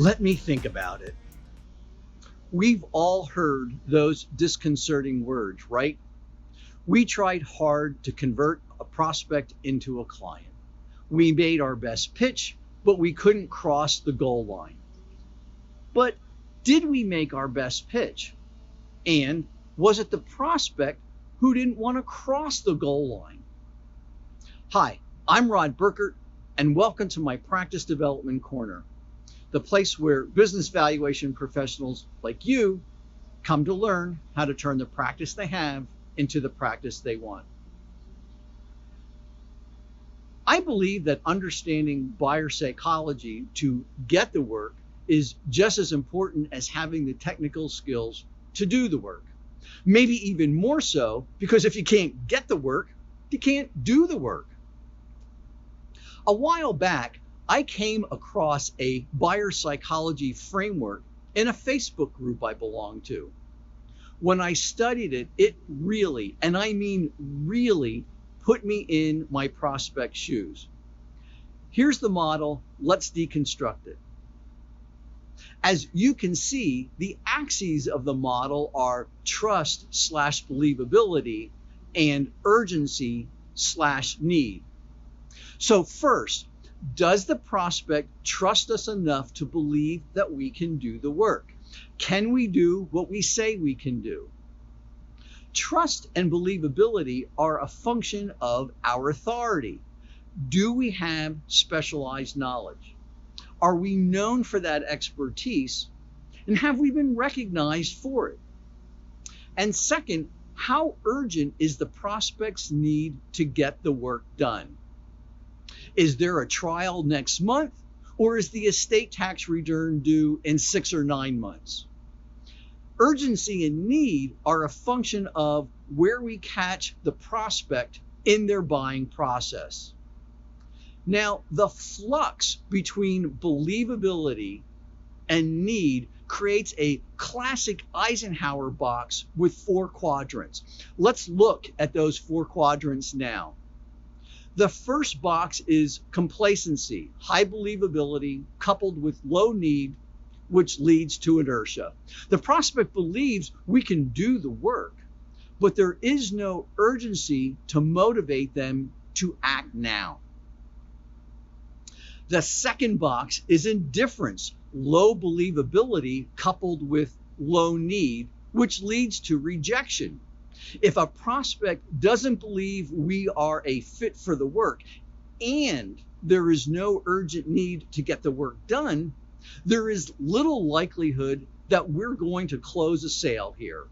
Let me think about it. We've all heard those disconcerting words, right? We tried hard to convert a prospect into a client. We made our best pitch, but we couldn't cross the goal line. But did we make our best pitch? And was it the prospect who didn't want to cross the goal line? Hi, I'm Rod Burkert, and welcome to my Practice Development Corner, the place where business valuation professionals like you come to learn how to turn the practice they have into the practice they want. I believe that understanding buyer psychology to get the work is just as important as having the technical skills to do the work. Maybe even more so, because if you can't get the work, you can't do the work. A while back, I came across a buyer psychology framework in a Facebook group I belong to. When I studied it, it really, and I mean really, put me in my prospect's shoes. Here's the model. Let's deconstruct it. As you can see, the axes of the model are trust/believability and urgency/need. So first, does the prospect trust us enough to believe that we can do the work? Can we do what we say we can do? Trust and believability are a function of our authority. Do we have specialized knowledge? Are we known for that expertise? And have we been recognized for it? And second, how urgent is the prospect's need to get the work done? Is there a trial next month, or is the estate tax return due in 6 or 9 months? Urgency and need are a function of where we catch the prospect in their buying process. Now, the flux between believability and need creates a classic Eisenhower box with 4 quadrants. Let's look at those 4 quadrants now. The first box is complacency, high believability coupled with low need, which leads to inertia. The prospect believes we can do the work, but there is no urgency to motivate them to act now. The second box is indifference, low believability coupled with low need, which leads to rejection. If a prospect doesn't believe we are a fit for the work and there is no urgent need to get the work done, there is little likelihood that we're going to close a sale here.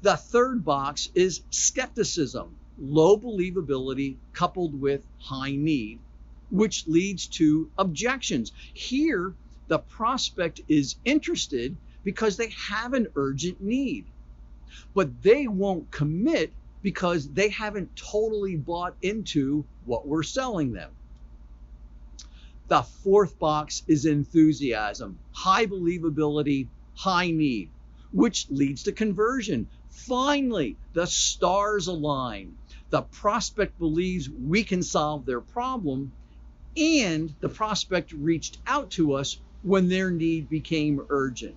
The third box is skepticism, low believability coupled with high need, which leads to objections. Here, the prospect is interested because they have an urgent need, but they won't commit because they haven't totally bought into what we're selling them. The fourth box is enthusiasm, high believability, high need, which leads to conversion. Finally, the stars align. The prospect believes we can solve their problem, and the prospect reached out to us when their need became urgent.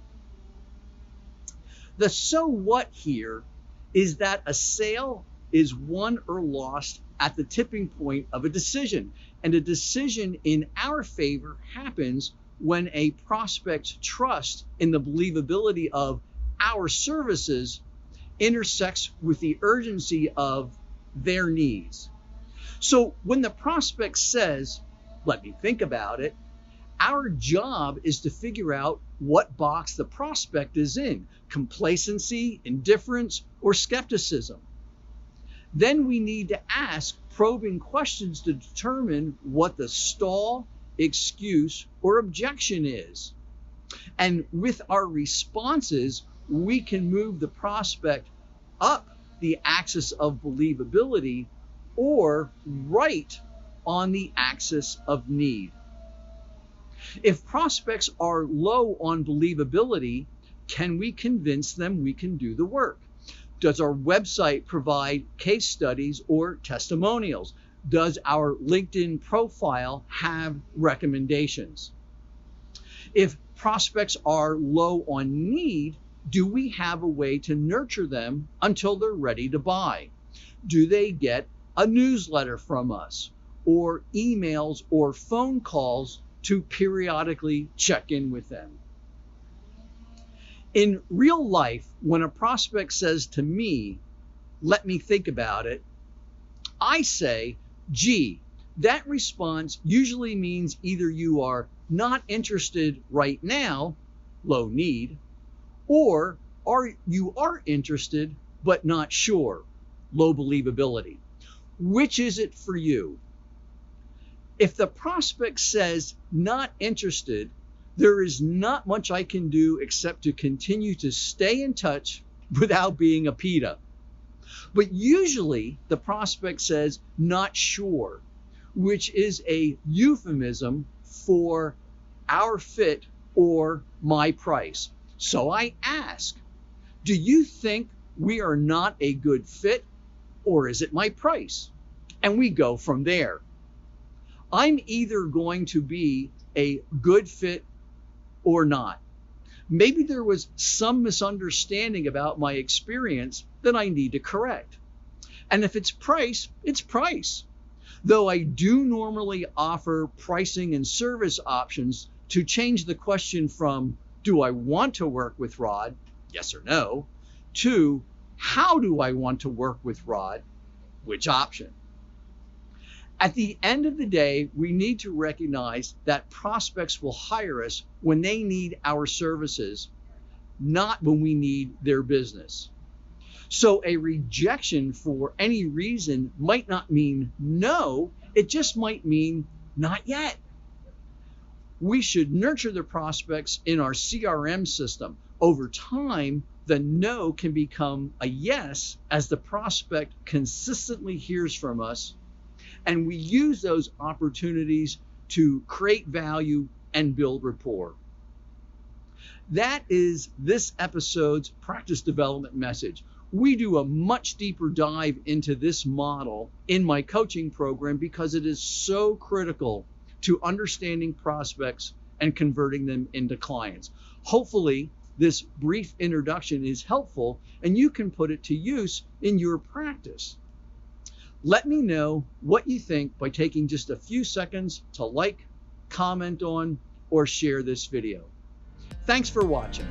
The so what here is that a sale is won or lost at the tipping point of a decision. And a decision in our favor happens when a prospect's trust in the believability of our services intersects with the urgency of their needs. So when the prospect says, "Let me think about it," our job is to figure out what box the prospect is in: complacency, indifference, or skepticism. Then we need to ask probing questions to determine what the stall, excuse, or objection is. And with our responses, we can move the prospect up the axis of believability or right on the axis of need. If prospects are low on believability, can we convince them we can do the work? Does our website provide case studies or testimonials? Does our LinkedIn profile have recommendations? If prospects are low on need, do we have a way to nurture them until they're ready to buy? Do they get a newsletter from us, or emails or phone calls to periodically check in with them? In real life, when a prospect says to me, "Let me think about it," I say, "Gee, that response usually means either you are not interested right now, low need, or you are interested but not sure, low believability. Which is it for you?" If the prospect says not interested, there is not much I can do except to continue to stay in touch without being a PITA. But usually the prospect says not sure, which is a euphemism for our fit or my price. So I ask, do you think we are not a good fit, or is it my price? And we go from there. I'm either going to be a good fit or not. Maybe there was some misunderstanding about my experience that I need to correct. And if it's price, it's price. Though I do normally offer pricing and service options to change the question from, do I want to work with Rod, yes or no, to how do I want to work with Rod, which option? At the end of the day, we need to recognize that prospects will hire us when they need our services, not when we need their business. So a rejection for any reason might not mean no, it just might mean not yet. We should nurture the prospects in our CRM system. Over time, the no can become a yes as the prospect consistently hears from us, and we use those opportunities to create value and build rapport. That is this episode's practice development message. We do a much deeper dive into this model in my coaching program because it is so critical to understanding prospects and converting them into clients. Hopefully, this brief introduction is helpful and you can put it to use in your practice. Let me know what you think by taking just a few seconds to like, comment on, or share this video. Thanks for watching.